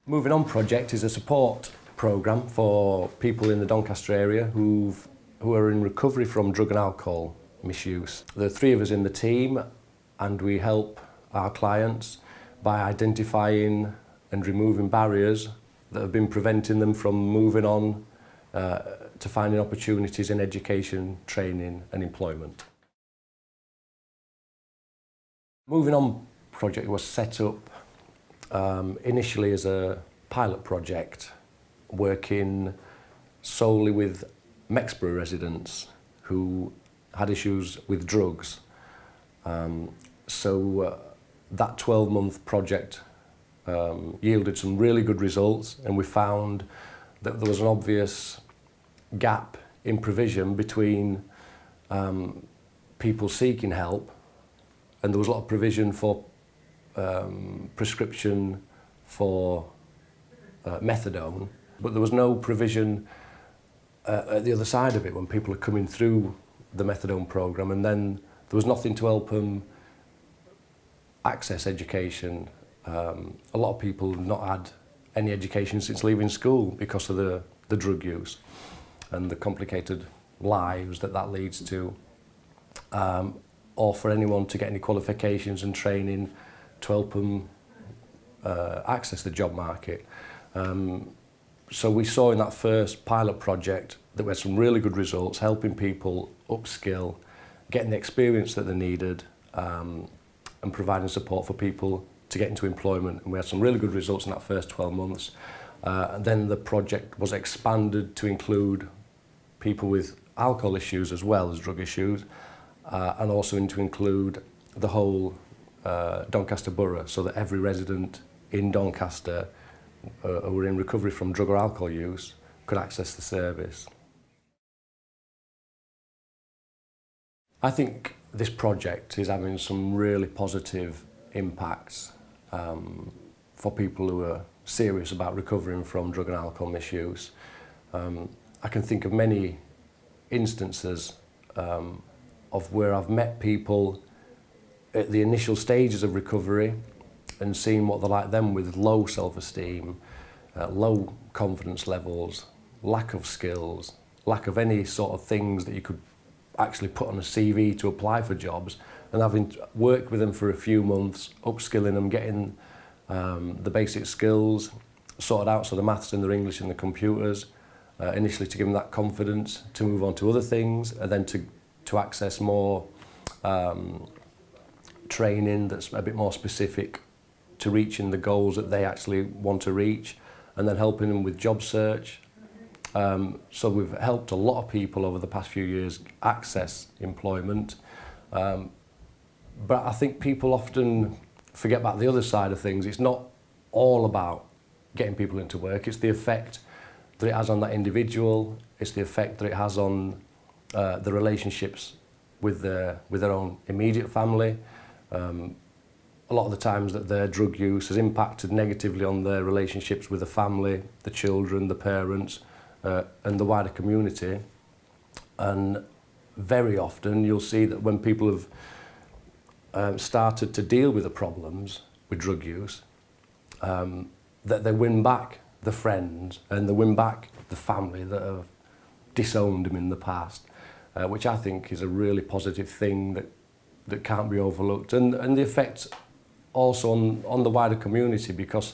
Moving On project is a support programme for people in the Doncaster area who are in recovery from drug and alcohol misuse. There are 3 of us in the team and we help our clients by identifying and removing barriers that have been preventing them from moving on to finding opportunities in education, training and employment. Moving On project was set up initially as a pilot project working solely with Mexborough residents who had issues with drugs. That 12-month project yielded some really good results, and we found that there was an obvious gap in provision between people seeking help, and there was a lot of provision for prescription for methadone, but there was no provision at the other side of it when people are coming through the methadone programme, and then there was nothing to help them access education. A lot of people have not had any education since leaving school because of the drug use and the complicated lives that leads to, or for anyone to get any qualifications and training to help them access the job market. So we saw in that first pilot project that we had some really good results, helping people upskill, getting the experience that they needed, and providing support for people to get into employment. And we had some really good results in that first 12 months. And then the project was expanded to include people with alcohol issues as well as drug issues, and also to include the whole Doncaster borough, so that every resident in Doncaster who were in recovery from drug or alcohol use could access the service. I think this project is having some really positive impacts for people who are serious about recovering from drug and alcohol misuse. I can think of many instances of where I've met people at the initial stages of recovery and seen what they're like then, with low self-esteem, low confidence levels, lack of skills, lack of any sort of things that you could actually put on a CV to apply for jobs, and having worked with them for a few months, upskilling them, getting the basic skills sorted out, so the maths and the English and the computers, initially to give them that confidence to move on to other things, and then to access more training that's a bit more specific to reaching the goals that they actually want to reach, and then helping them with job search. So we've helped a lot of people over the past few years access employment. But I think people often forget about the other side of things. It's not all about getting people into work. It's the effect that it has on that individual. It's the effect that it has on the relationships with their own immediate family. A lot of the times that their drug use has impacted negatively on their relationships with the family, the children, the parents, and the wider community. And very often you'll see that when people have started to deal with the problems with drug use, that they win back the friends and they win back the family that have disowned them in the past, which I think is a really positive thing that can't be overlooked. And the effect also on the wider community, because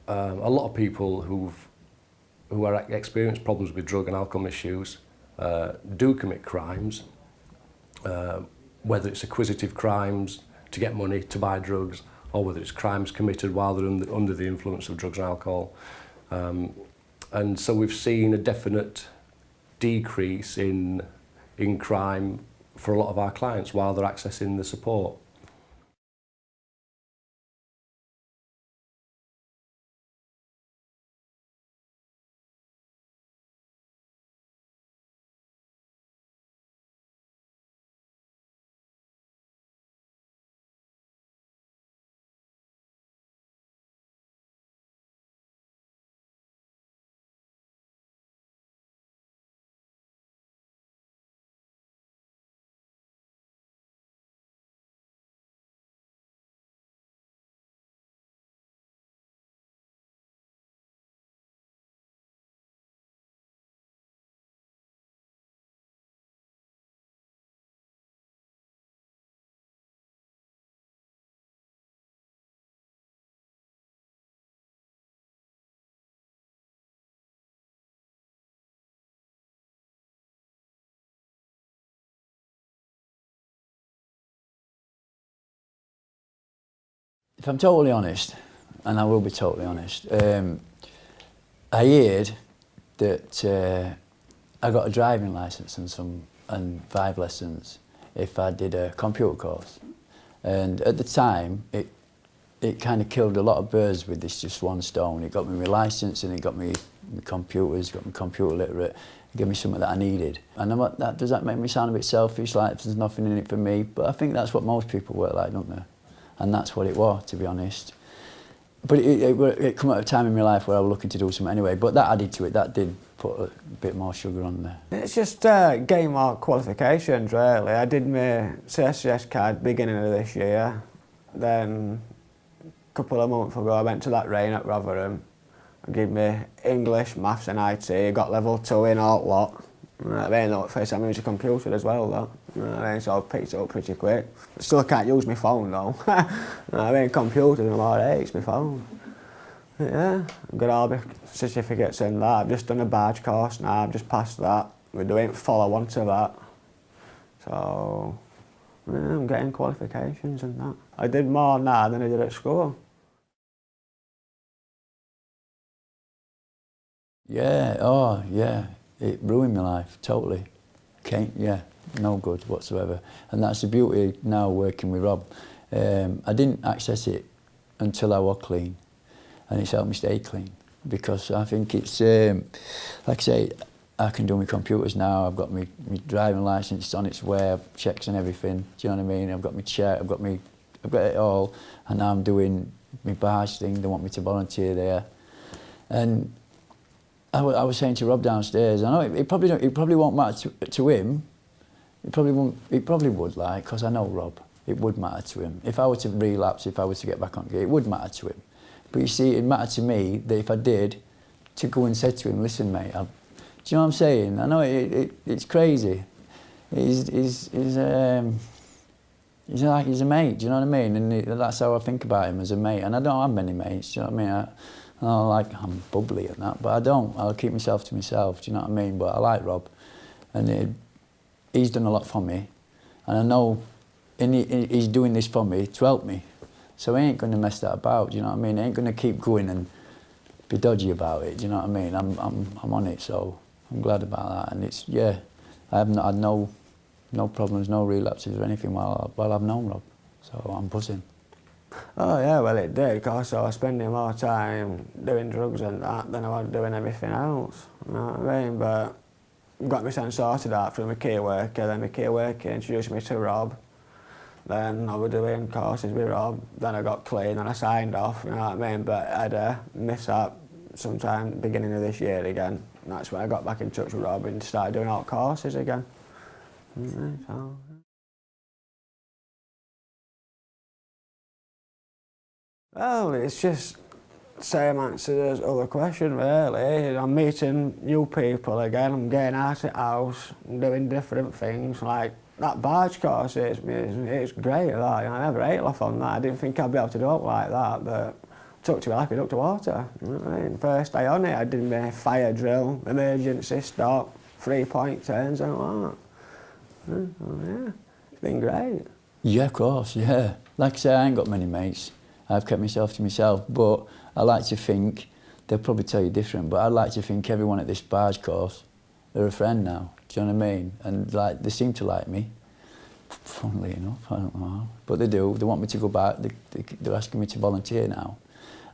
a lot of people who experience problems with drug and alcohol misuse do commit crimes, whether it's acquisitive crimes to get money to buy drugs, or whether it's crimes committed while they're under the influence of drugs and alcohol. And so we've seen a definite decrease in crime for a lot of our clients while they're accessing the support. If I'm totally honest, and I will be totally honest, I heard that I got a driving licence and 5 lessons if I did a computer course. And at the time, it kind of killed a lot of birds with this just one stone. It got me my licence and it got me my computers, got me computer literate, it gave me something that I needed. And I'm like, does that make me sound a bit selfish, like there's nothing in it for me? But I think that's what most people work like, don't they? And that's what it was, to be honest. But it come at a time in my life where I was looking to do something anyway, but that added to it, that did put a bit more sugar on there. It's just getting more qualifications, really. I did my CSCS card beginning of this year, then a couple of months ago I went to that rain at Rotherham. I did me English, Maths and IT, got level 2 in all lot. You know what I mean? First time I used a computer as well, though. You know what I mean? So I picked it up pretty quick. Still can't use my phone, though. You know what I mean? Computers and all that, it's my phone. Yeah, I've got all the certificates in that. I've just done a badge course now, I've just passed that. We're doing follow-on to that. So, yeah, I'm getting qualifications and that. I did more now than I did at school. Yeah, oh yeah, it ruined my life, totally. Yeah, no good whatsoever. And that's the beauty now working with Rob. I didn't access it until I was clean, and it's helped me stay clean, because I think it's, like I say, I can do my computers now, I've got my driving licence on its way, I've checks and everything, do you know what I mean? I've got my check, I've got it all, and now I'm doing my badge thing, they want me to volunteer there. And I was saying to Rob downstairs, I know it probably won't matter to him. It probably would, like, because I know Rob. It would matter to him. If I were to relapse, if I were to get back on it would matter to him. But you see, it mattered to me that if I did, to go and say to him, listen, mate, do you know what I'm saying? I know it's crazy. He's like, he's a mate, do you know what I mean? And that's how I think about him, as a mate. And I don't have many mates, do you know what I mean? I'm bubbly and that, but I don't. I'll keep myself to myself, do you know what I mean? But I like Rob, and he's done a lot for me, and I know he's doing this for me to help me. So he ain't going to mess that about, do you know what I mean? He ain't going to keep going and be dodgy about it, do you know what I mean? I'm on it, so I'm glad about that. And it's, yeah, I haven't had no problems, no relapses or anything while I've known Rob, so I'm buzzing. Oh yeah, well it did, because I was spending more time doing drugs and that than I was doing everything else, you know what I mean? But got me sorted out through my key worker, then my key worker introduced me to Rob. Then I was doing courses with Rob, then I got clean and I signed off, you know what I mean? But I had a mishap sometime beginning of this year again. And that's when I got back in touch with Rob and started doing all courses again. So. Well, it's just same answer as other question, really. I'm meeting new people again, I'm getting out of the house, I'm doing different things, like that barge course, it's great, that. I never ate off on that, I didn't think I'd be able to do it like that, but it took to me like a duck to water. You know what I mean? First day on it, I did my fire drill, emergency stop, 3-point turns and all that. Oh, yeah, it's been great. Yeah, of course, yeah. Like I say, I ain't got many mates. I've kept myself to myself, but I like to think, they'll probably tell you different, but I like to think everyone at this barge course, they're a friend now, do you know what I mean? And like, they seem to like me, funnily enough, I don't know how, but they do, they want me to go back, they're asking me to volunteer now.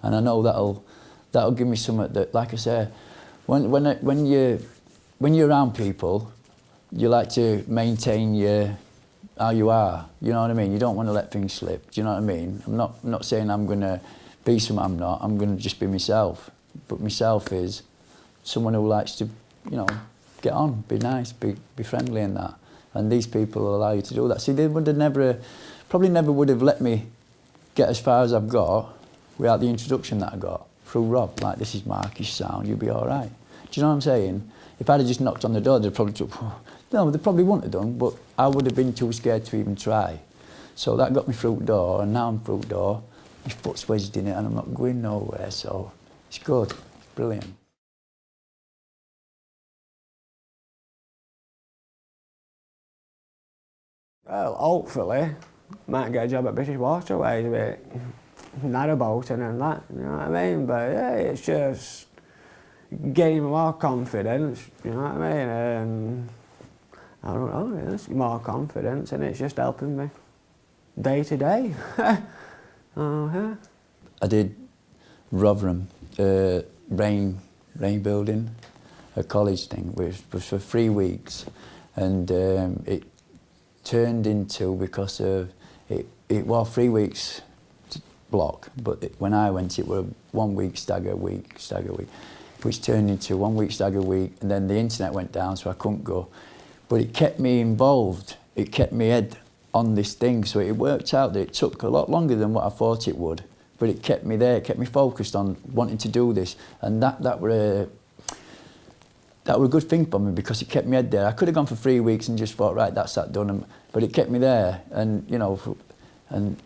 And I know that'll give me something that, like I say, when you're around people, you like to maintain how you are, you know what I mean? You don't want to let things slip, do you know what I mean? I'm not saying I'm going to be someone I'm not, I'm going to just be myself. But myself is someone who likes to, you know, get on, be nice, be friendly and that. And these people will allow you to do that. See, they would have probably never would have let me get as far as I've got without the introduction that I got through Rob. Like, this is Marky's sound, you'll be all right. Do you know what I'm saying? If I'd have just knocked on the door, they'd probably no, they probably wouldn't have done, but I would have been too scared to even try. So that got me through the door, and now I'm through the door, my foot's wedged in it, and I'm not going nowhere, so it's good, it's brilliant. Well, hopefully, might get a job at British Waterways, but narrowboating and that, you know what I mean? But yeah, it's just getting more confidence, you know what I mean? And I don't know, it's more confidence, and it's just helping me day to day. Oh, yeah. I did Rotherham, rain building, a college thing, which was for 3 weeks, and it turned into, because of it was 3 weeks block, but when I went it was 1 week stagger week, which turned into 1 week stagger week, and then the internet went down so I couldn't go. But it kept me involved, it kept me head on this thing, so it worked out that it took a lot longer than what I thought it would, but it kept me there, it kept me focused on wanting to do this, and that were a good thing for me, because it kept me head there. I could have gone for 3 weeks and just thought, right, that's that done, but it kept me there, and you know, and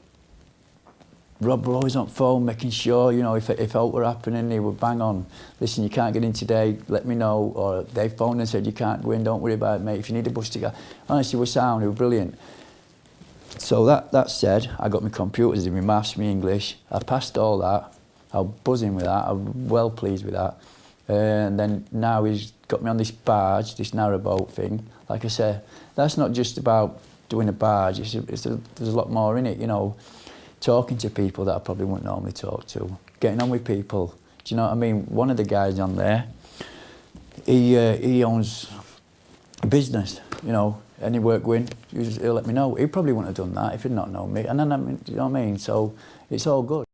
Rob were always on phone, making sure, you know, if out were happening, he would bang on. Listen, you can't get in today, let me know. Or they phoned and said, you can't go in, don't worry about it, mate. If you need a bus to go. Honestly, we're sound, they were brilliant. So that said, I got my computers, my maths, my English. I passed all that. I was buzzing with that. I was well pleased with that. And then now he's got me on this barge, this narrowboat thing. Like I said, that's not just about doing a barge. There's a lot more in it, you know. Talking to people that I probably wouldn't normally talk to, getting on with people. Do you know what I mean? One of the guys on there, he owns a business, you know. Any work going, he'll let me know. He probably wouldn't have done that if he'd not known me. And then, I mean, do you know what I mean? So it's all good.